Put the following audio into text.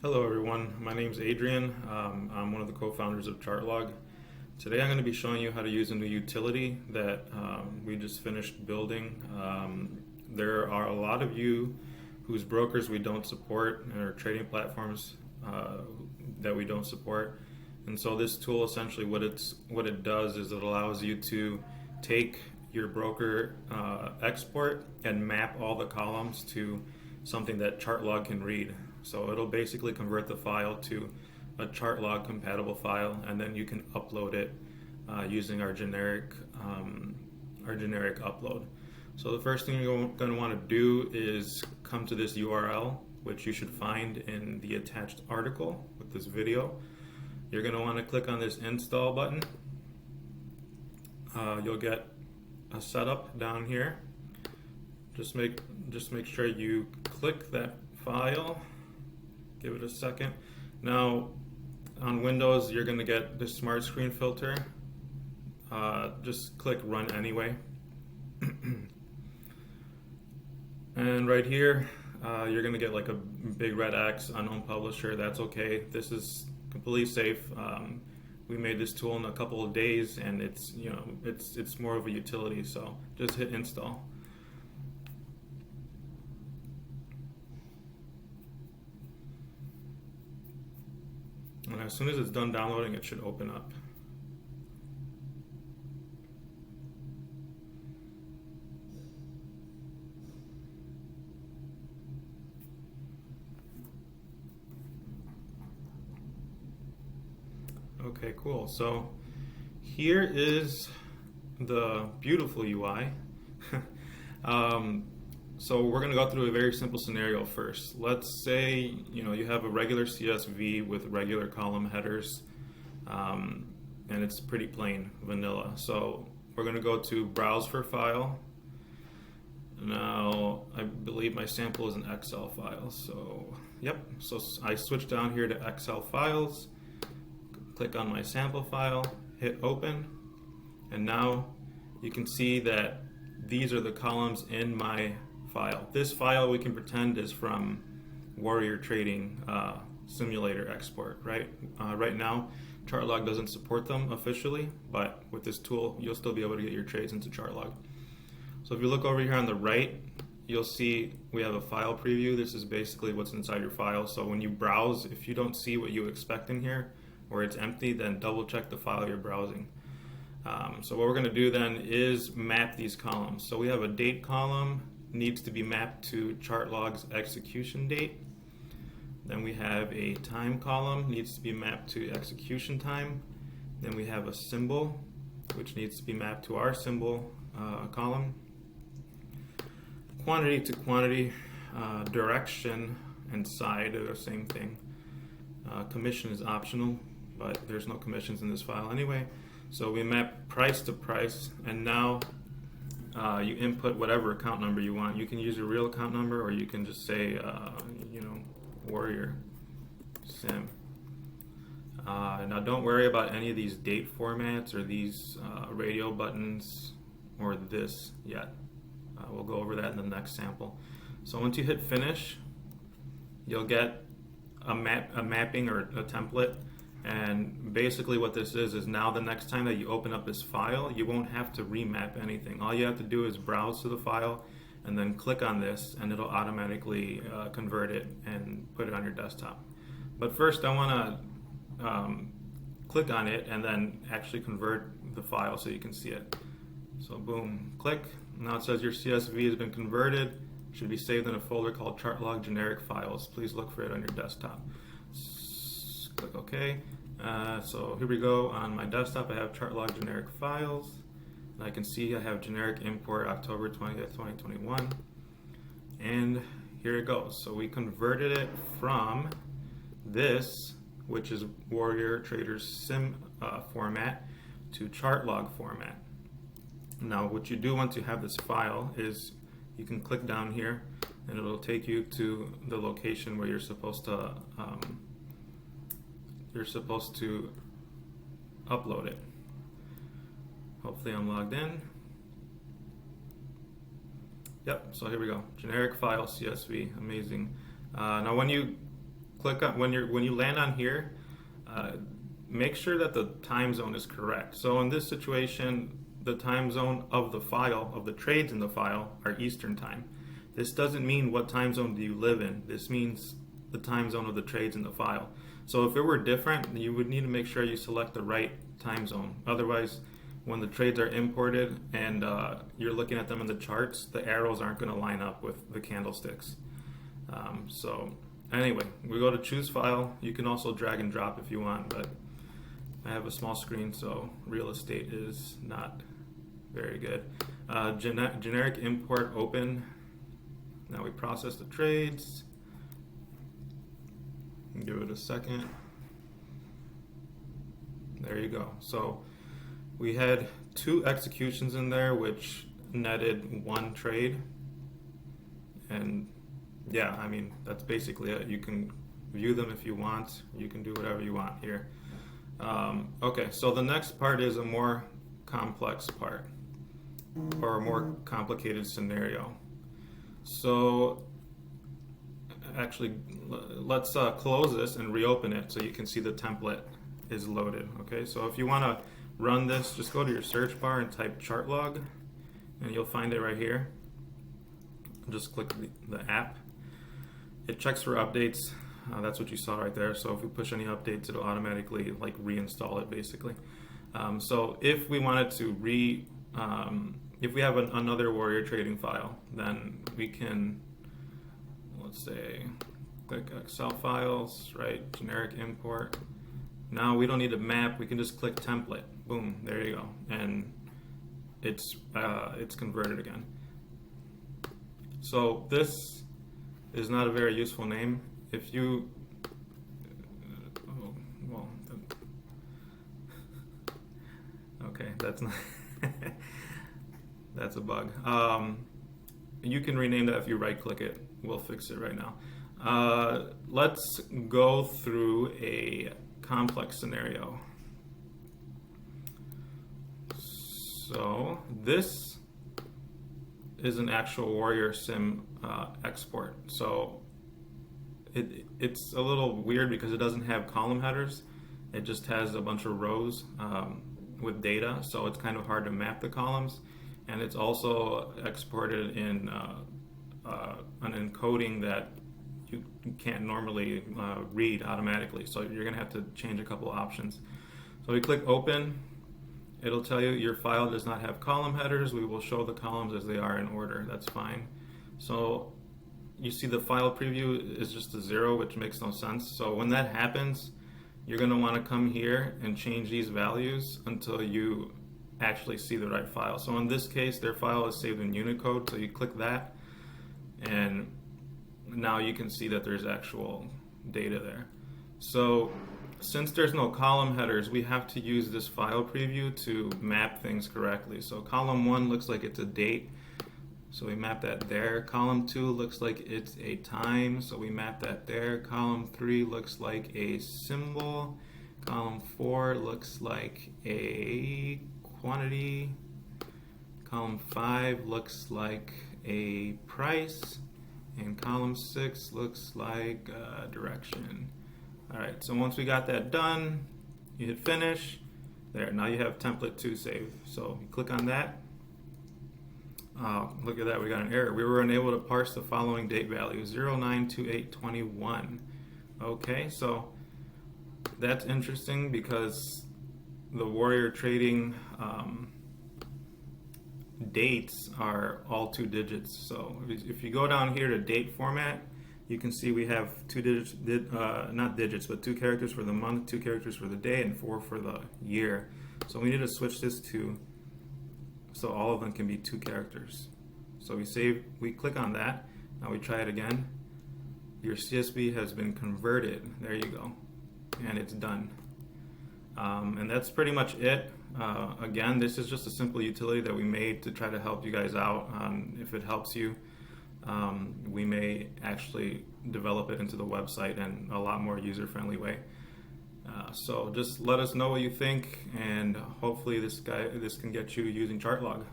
Hello everyone, my name is Adrian. I'm one of the co-founders of Chartlog. Today I'm going to be showing you how to use a new utility that we just finished building. There are a lot of you whose brokers we don't support or trading platforms that we don't support. And so this tool essentially what it does is it allows you to take your broker export and map all the columns to something that Chartlog can read. So it'll basically convert the file to a Chartlog compatible file, and then you can upload it using our generic upload. So the first thing you're going to want to do is come to this URL, which you should find in the attached article with this video. You're going to want to click on this install button. You'll get a setup down here. Just make sure you click that file. Give it a second. Now, on Windows, you're going to get the smart screen filter. Just click Run Anyway. And right here, you're going to get like a big red X, unknown publisher. That's okay. This is completely safe. We made this tool in a couple of days, and it's more of a utility. So just hit install. And as soon as it's done downloading, it should open up. Okay, cool. So here is the beautiful UI. So we're going to go through a very simple scenario first. Let's say you have a regular CSV with regular column headers, and it's pretty plain vanilla. So we're going to go to Browse for File. Now I believe my sample is an Excel file. So yep. So I switch down here to Excel files. Click on my sample file. Hit Open, and now you can see that these are the columns in my file. This file we can pretend is from Warrior Trading simulator export, right? Right now, Chartlog doesn't support them officially, but with this tool, you'll still be able to get your trades into Chartlog. So if you look over here on the right, you'll see we have a file preview. This is basically what's inside your file. So when you browse, if you don't see what you expect in here, or it's empty, then double check the file you're browsing. So what we're going to do then is map these columns. So we have a date column, needs to be mapped to Chartlog's execution date. Then we have a time column, needs to be mapped to execution time. Then we have a symbol, which needs to be mapped to our symbol column. Quantity to quantity, direction and side are the same thing. Commission is optional, but there's no commissions in this file anyway. So we map price to price, and now you input whatever account number you want. You can use your real account number, or you can just say, Warrior Sim. Now don't worry about any of these date formats or these radio buttons or this yet. We'll go over that in the next sample. So once you hit finish, you'll get a mapping or a template. And basically what this is now the next time that you open up this file, you won't have to remap anything. All you have to do is browse to the file and then click on this, and it'll automatically convert it and put it on your desktop. But first I want to click on it and then actually convert the file so you can see it. So boom, click. Now it says your CSV has been converted. It should be saved in a folder called Chartlog Generic Files. Please look for it on your desktop. Click OK. So here we go. On my desktop I have Chartlog Generic Files. And I can see I have generic import October 20th, 2021. And here it goes. So we converted it from this, which is Warrior Trader's Sim format, to Chartlog format. Now what you do once you have this file is you can click down here and it'll take you to the location where you're supposed to upload it. Hopefully I'm logged in. Yep, so here we go. Generic file CSV, amazing. Now when you click on when you land on here. Make sure that the time zone is correct. So in this situation, the time zone of the file, of the trades in the file, are Eastern time. This doesn't mean what time zone do you live in. This means the time zone of the trades in the file. So if it were different, you would need to make sure you select the right time zone. Otherwise, when the trades are imported and you're looking at them in the charts, the arrows aren't going to line up with the candlesticks. So anyway, we go to choose file. You can also drag and drop if you want, but I have a small screen, so real estate is not very good. Generic import open. Now we process the trades. Give it a second. There you go. So we had 2 executions in there, which netted 1 trade. And yeah, I mean, that's basically it. You can view them if you want. You can do whatever you want here. Okay, so the next part is a more complex part, or a more complicated scenario. So actually, let's close this and reopen it so you can see the template is loaded. Okay, so if you want to run this, just go to your search bar and type Chartlog, and you'll find it right here. Just click the app. It checks for updates. That's what you saw right there. So if we push any updates, it'll automatically like reinstall it basically. So if we wanted to if we have another Warrior trading file, then we can, let's say, click Excel files, right? Generic import. Now we don't need a map. We can just click template. Boom, there you go, and it's converted again. So this is not a very useful name. If you, okay, that's not, that's a bug. You can rename that if you right click it. We'll fix it right now. Let's go through a complex scenario. So this is an actual Warrior Sim export. So it's a little weird because it doesn't have column headers. It just has a bunch of rows with data, so it's kind of hard to map the columns. And it's also exported in an encoding that you can't normally read automatically. So you're gonna have to change a couple options. So we click open. It'll tell you your file does not have column headers. We will show the columns as they are in order. That's fine. So you see the file preview is just a 0, which makes no sense. So when that happens, you're going to want to come here and change these values until you actually see the right file. So in this case, their file is saved in Unicode. So you click that, and now you can see that there's actual data there. So since there's no column headers, we have to use this file preview to map things correctly. So column 1 looks like it's a date, so we map that there. Column 2 looks like it's a time, so we map that there. Column 3 looks like a symbol. Column 4 looks like a quantity. Column 5 looks like a price. And column 6 looks like direction. Alright, so once we got that done, you hit finish. There, now you have template 2 saved. So you click on that. Look at that, we got an error. We were unable to parse the following date value, 092821. Okay, so that's interesting because the Warrior trading dates are all 2 digits. So if you go down here to date format, you can see we have 2 digits, not digits, but 2 characters for the month, 2 characters for the day, and 4 for the year. So we need to switch this to, so all of them can be 2 characters. So we click on that. Now we try it again. Your CSV has been converted. There you go. And it's done. And that's pretty much it. Again, this is just a simple utility that we made to try to help you guys out. If it helps you, we may actually develop it into the website in a lot more user-friendly way. So just let us know what you think, and hopefully this can get you using Chartlog.